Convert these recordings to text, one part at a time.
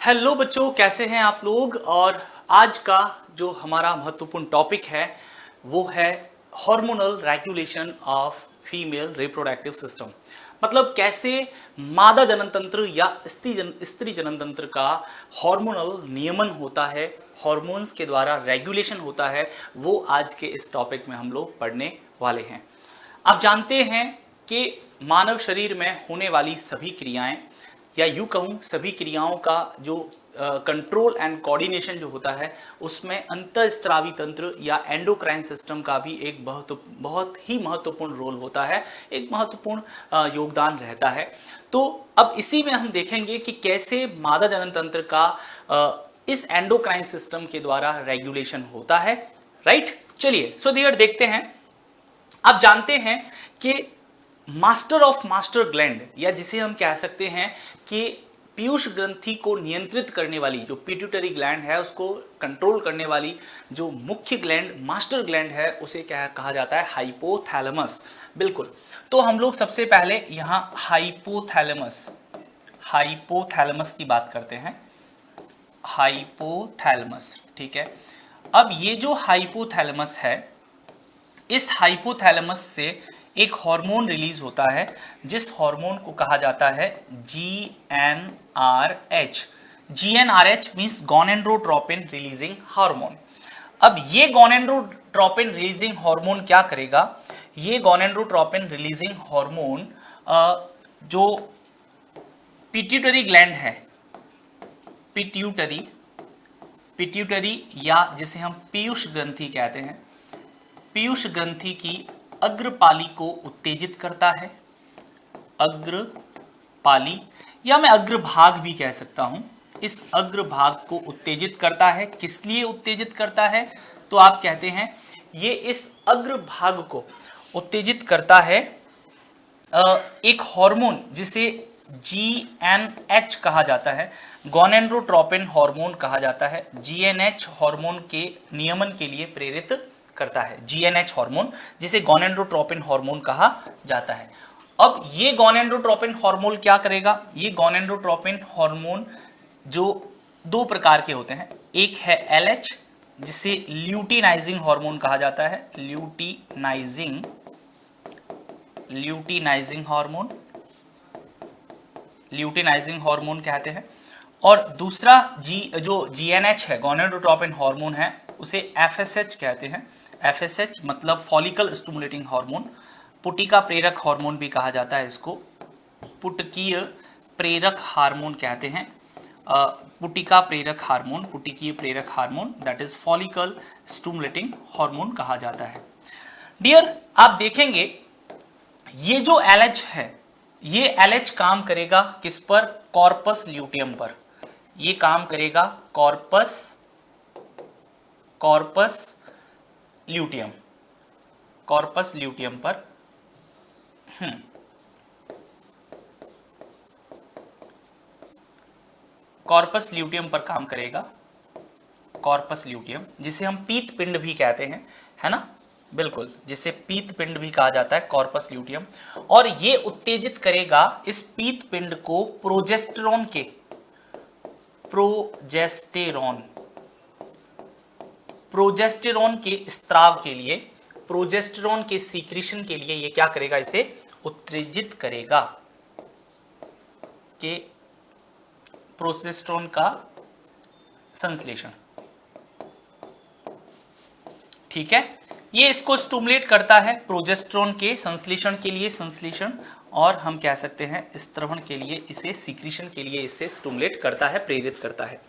Hello बच्चों, कैसे हैं आप लोग। और आज का जो हमारा महत्वपूर्ण टॉपिक है वो है hormonal regulation of female reproductive system. मतलब कैसे मादा जनन तंत्र या स्त्री जनन तंत्र का हार्मोनल नियमन होता है, हार्मोन्स के द्वारा रेगुलेशन होता है, वो आज के इस टॉपिक में हम लोग पढ़ने वाले हैं। आप जानते हैं कि मानव शरीर में होने वाली सभी क्रियाएं या यूं कहूं सभी क्रियाओं का जो कंट्रोल एंड कोऑर्डिनेशन जो होता है उसमें अंतःस्रावी तंत्र या एंडोक्राइन सिस्टम का भी एक बहुत ही महत्वपूर्ण रोल होता है, एक महत्वपूर्ण योगदान रहता है। तो अब इसी में हम देखेंगे कि कैसे मादा जनन तंत्र का इस एंडोक्राइन सिस्टम के द्वारा रेगुलेशन होता है। राइट, चलिए सो डियर देखते हैं। आप जानते हैं कि मास्टर ऑफ मास्टर ग्लैंड या जिसे हम कह सकते हैं कि पीयूष ग्रंथि को नियंत्रित करने वाली जो पिट्यूटरी ग्लैंड है, उसको कंट्रोल करने वाली जो मुख्य ग्लैंड मास्टर ग्लैंड है, उसे क्या कहा जाता है? हाइपोथैलेमस। बिल्कुल। तो हम लोग सबसे पहले यहां हाइपोथैलेमस की बात करते हैं। हाइपोथैलेमस, ठीक है। अब ये जो हाइपोथैलेमस है, इस हाइपोथैलेमस से एक हार्मोन रिलीज होता है जिस हार्मोन को कहा जाता है GnRH। GnRH means gonadotropin releasing hormone. अब ये गोनेड्रोट्रोपिन रिलीजिंग हार्मोन क्या करेगा? ये गोनेड्रोट्रोपिन रिलीजिंग हार्मोन जो पिट्यूटरी ग्लैंड है, पिट्यूटरी या जिसे हम पीयूष ग्रंथि कहते हैं, पीयूष ग्रंथि की अग्रपाली को उत्तेजित करता है। अग्रपाली या मैं अग्रभाग भी कह सकता हूं। इस अग्रभाग को उत्तेजित करता है। किस लिए उत्तेजित करता है? तो आप कहते हैं ये इस अग्रभाग को उत्तेजित करता है एक हार्मोन जिसे GnH कहा जाता है, गोनेड्रोट्रोपिन हार्मोन कहा जाता है। GnH हार्मोन के नियमन के लिए प्रेरित करता है। GnH हार्मोन जिसे गोनेड्रोट्रोपिन हार्मोन कहा जाता है। अब ये गोनेड्रोट्रोपिन हार्मोन क्या करेगा? ये गोनेड्रोट्रोपिन हार्मोन जो दो प्रकार के होते हैं, एक है LH जिसे ल्यूटिनाइजिंग हार्मोन कहा जाता है, ल्यूटिनाइजिंग हार्मोन कहते हैं। और दूसरा जो GnH है, गोनेड्रोट्रोपिन हार्मोन है, उसे FSH कहते हैं। FSH मतलब फॉलिकल स्टिमुलेटिंग हार्मोन, पुटिका प्रेरक हार्मोन भी कहा जाता है इसको, पुटकीय प्रेरक हार्मोन कहते हैं। पुटिकीय प्रेरक hormone that is follicle stimulating hormone कहा जाता है। डियर, आप देखेंगे ये जो LH है, ये LH काम करेगा किस पर? कॉर्पस ल्यूटियम पर। ये काम करेगा कॉर्पस ल्यूटियम पर। कॉर्पस ल्यूटियम पर काम करेगा, कॉर्पस ल्यूटियम जिसे हम पीत पिंड भी कहते हैं, है ना? बिल्कुल, जिसे पीत पिंड भी कहा जाता है, कॉर्पस ल्यूटियम। और ये उत्तेजित करेगा इस पीत पिंड को प्रोजेस्टेरॉन के स्त्राव के लिए, प्रोजेस्टेरॉन के सीक्रेशन के लिए ये क्या करेगा? इसे उत्तेजित करेगा कि प्रोजेस्टेरॉन का संश्लेषण, ठीक है। ये इसको स्टिमुलेट करता है प्रोजेस्टेरॉन के संश्लेषण के लिए, और हम कह सकते हैं स्त्रवण के लिए, इसे सीक्रेशन के लिए इसे स्टिमुलेट करता है, प्रेरित करता है।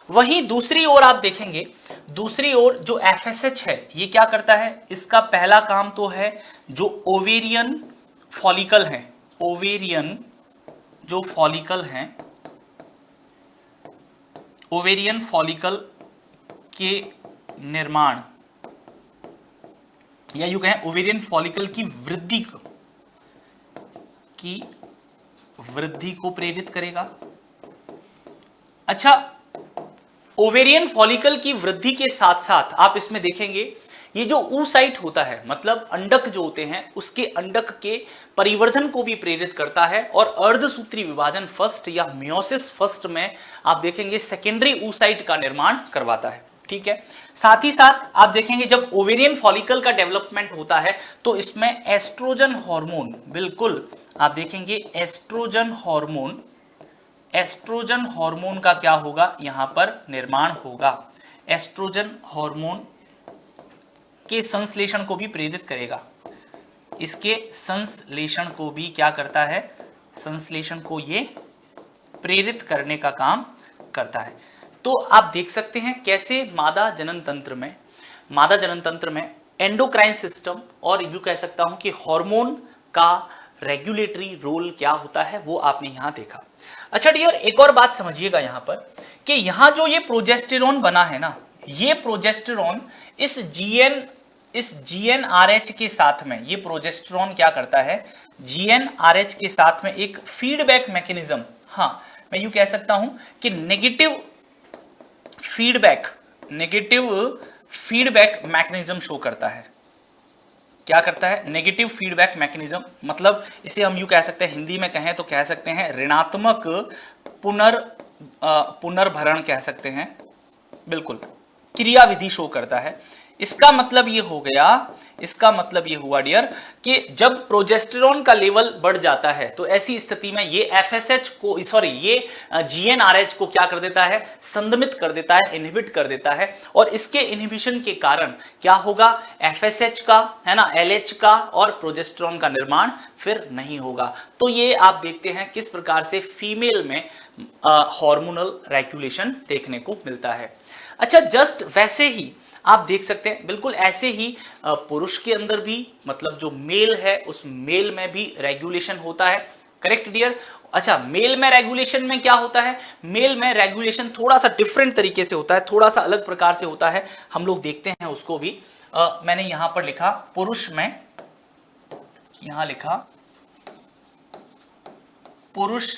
वहीं दूसरी ओर आप देखेंगे, दूसरी ओर जो FSH है ये क्या करता है? इसका पहला काम तो है जो ओवेरियन फॉलिकल है, ओवेरियन फॉलिकल के निर्माण या यूं कहें ओवेरियन फॉलिकल की वृद्धि को प्रेरित करेगा। अच्छा, ओवेरियन फॉलिकल की वृद्धि के साथ साथ आप इसमें देखेंगे ये जो oocyte होता है मतलब अंडक जो होते हैं उसके अंडक के परिवर्धन को भी प्रेरित करता है और अर्धसूत्री विभाजन फर्स्ट या मियोसिस फर्स्ट में आप देखेंगे सेकेंडरी oocyte का निर्माण करवाता है। ठीक है, साथ ही साथ आप देखेंगे जब ओवेरियन फॉलिकल का डेवलपमेंट होता है तो इसमें एस्ट्रोजन हार्मोन, बिल्कुल आप देखेंगे एस्ट्रोजन हार्मोन का क्या होगा, यहां पर निर्माण होगा। एस्ट्रोजन हार्मोन के संश्लेषण को भी प्रेरित करेगा, इसके संश्लेषण को भी क्या करता है, संश्लेषण को ये प्रेरित करने का काम करता है। तो आप देख सकते हैं कैसे मादा जनन तंत्र में एंडोक्राइन सिस्टम और यूं कह सकता हूं कि हार्मोन का रेगुलेटरी रोल क्या होता है वो आपने यहां देखा। अच्छा डियर, एक और बात समझिएगा यहां पर कि यहां जो ये प्रोजेस्टेरोन बना है ना, ये प्रोजेस्टेरोन इस GnRH के साथ में, ये प्रोजेस्टेरोन क्या करता है, GnRH के साथ में एक फीडबैक मैकेनिज्म, हाँ मैं यूं कह सकता हूं कि नेगेटिव फीडबैक मैकेनिज्म शो करता है। क्या करता है, नेगेटिव फीडबैक मैकेनिज्म, मतलब इसे हम यूं कह सकते हैं, हिंदी में कहें तो कह सकते हैं ऋणात्मक पुनर्भरण कह सकते हैं, बिल्कुल क्रियाविधि शो करता है। इसका मतलब ये हुआ डियर कि जब प्रोजेस्टेरोन का लेवल बढ़ जाता है तो ऐसी स्थिति में ये GnRH को क्या कर देता है, संदमित कर देता है, इनहिबिट कर देता है और इसके इनहिबिशन के कारण क्या होगा, FSH का है ना, LH का और प्रोजेस्टेरोन का निर्माण फिर नहीं होगा। तो ये आप देखते हैं किस प्रकार से फीमेल में हार्मोनल रेगुलेशन देखने को मिलता है। अच्छा, जस्ट वैसे ही आप देख सकते हैं, बिल्कुल ऐसे ही पुरुष के अंदर भी, मतलब जो मेल है उस मेल में भी रेगुलेशन होता है। Correct dear. अच्छा, मेल में रेगुलेशन में क्या होता है, मेल में रेगुलेशन थोड़ा सा डिफरेंट तरीके से होता है, थोड़ा सा अलग प्रकार से होता है, हम लोग देखते हैं उसको भी। मैंने यहां पर लिखा पुरुष में, यहां लिखा पुरुष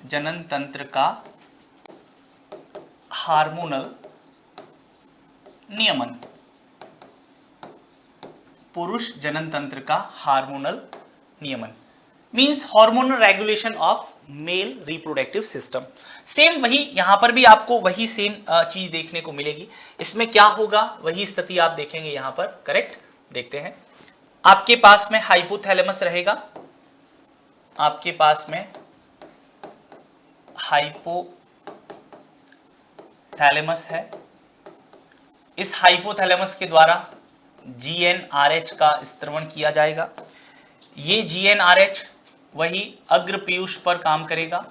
जनन तंत्र का हार्मोनल नियमन, पुरुष जनन तंत्र का हार्मोनल नियमन means hormonal regulation of male reproductive system. Same वही यहां पर भी आपको वही सेम चीज देखने को मिलेगी। इसमें क्या होगा, वही स्थिति आप देखेंगे यहां पर। करेक्ट, देखते हैं। आपके पास में हाइपोथैलेमस रहेगा, आपके पास में हाइपोथैलेमस है। इस हाइपोथैलेमस के द्वारा GnRH का स्त्रवण किया जाएगा। ये GnRH वही अग्र पीयूष पर काम करेगा।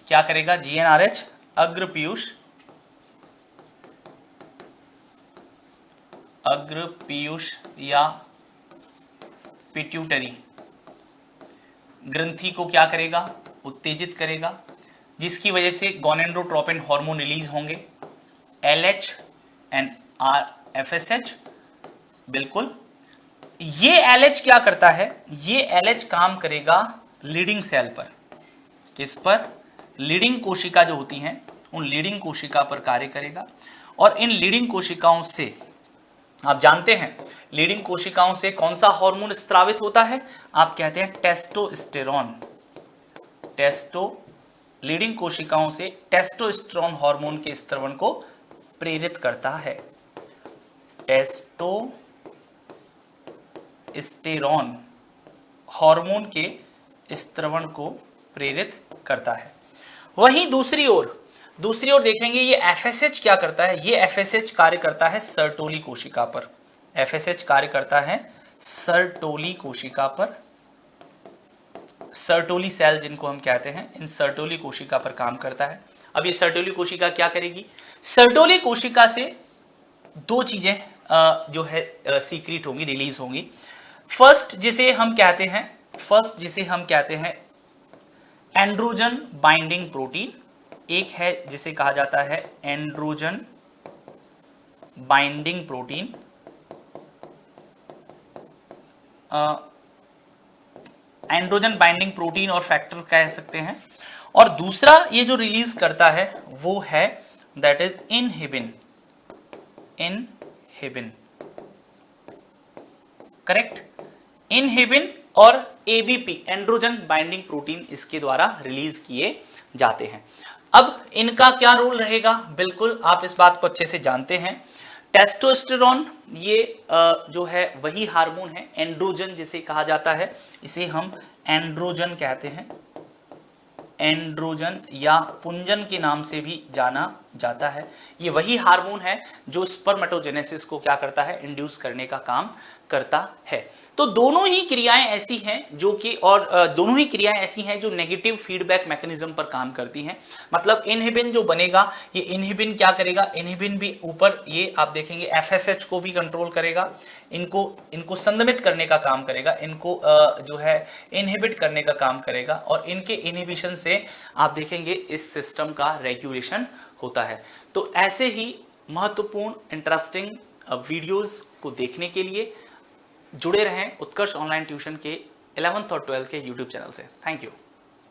क्या करेगा, GnRH अग्र पीयूष या पिट्यूटरी ग्रंथि को क्या करेगा, उत्तेजित करेगा, जिसकी वजह से गोनेडोट्रोपिन हार्मोन रिलीज होंगे, LH एंड FSH। बिल्कुल, ये LH क्या करता है, ये LH काम करेगा लीडिंग सेल पर। किस पर, लीडिंग कोशिका जो होती हैं उन लीडिंग कोशिका पर कार्य करेगा। और इन लीडिंग कोशिकाओं से आप जानते हैं, लीडिंग कोशिकाओं से कौन सा हार्मोन स्त्रावित होता है, आप कहते हैं टेस्टोस्टेरोन। लीडिंग कोशिकाओं से टेस्टोस्टेरोन हार्मोन के स्त्रवण को प्रेरित करता है। टेस्टोस्टेरोन हार्मोन के स्त्रवण को प्रेरित करता है। वहीं दूसरी ओर देखेंगे ये FSH क्या करता है, ये FSH कार्य करता है सर्टोली कोशिका पर। FSH कार्य करता है सर्टोली कोशिका पर, सर्टोली सेल जिनको हम कहते हैं, इन सर्टोली कोशिका पर काम करता है। अब ये सर्टोली कोशिका क्या करेगी, सर्टोली कोशिका से दो चीजें जो है सीक्रेट होंगी, रिलीज होंगी। फर्स्ट जिसे हम कहते हैं एंड्रोजन बाइंडिंग प्रोटीन, एक है जिसे कहा जाता है androgen binding protein. Androgen binding protein और फैक्टर कह सकते हैं। और दूसरा ये जो रिलीज करता है वो है that is inhibin, correct. Inhibin और एबीपी एंड्रोजन बाइंडिंग प्रोटीन इसके द्वारा रिलीज किए जाते हैं। अब इनका क्या रोल रहेगा, बिल्कुल आप इस बात को अच्छे से जानते हैं। टेस्टोस्टेरोन ये जो है वही हार्मोन है, एंड्रोजन जिसे कहा जाता है, इसे हम एंड्रोजन कहते हैं, एंड्रोजन या पुंजन के नाम से भी जाना जाता है। ये वही हार्मोन है जो स्पर्मेटोजेनेसिस को क्या करता है, इंड्यूस करने का काम करता है। तो दोनों ही क्रियाएं ऐसी हैं जो कि दोनों ही क्रियाएं ऐसी हैं जो नेगेटिव फीडबैक मैकेनिज्म पर काम करती हैं। मतलब इनहिबिन जो बनेगा, ये इनहिबिन क्या करेगा, इनहिबिन भी ऊपर ये आप देखेंगे एफएसएच को भी कंट्रोल करेगा, इनको संदमित करने का काम करेगा, इनको जो है इनहिबिट करने का काम करेगा, और इनके इनहिबिशन से आप देखेंगे इस सिस्टम का रेगुलेशन होता है। तो ऐसे ही महत्वपूर्ण इंटरेस्टिंग वीडियोस को देखने के लिए जुड़े रहें उत्कर्ष ऑनलाइन ट्यूशन के 11th और 12th के यूट्यूब चैनल से। Thank you.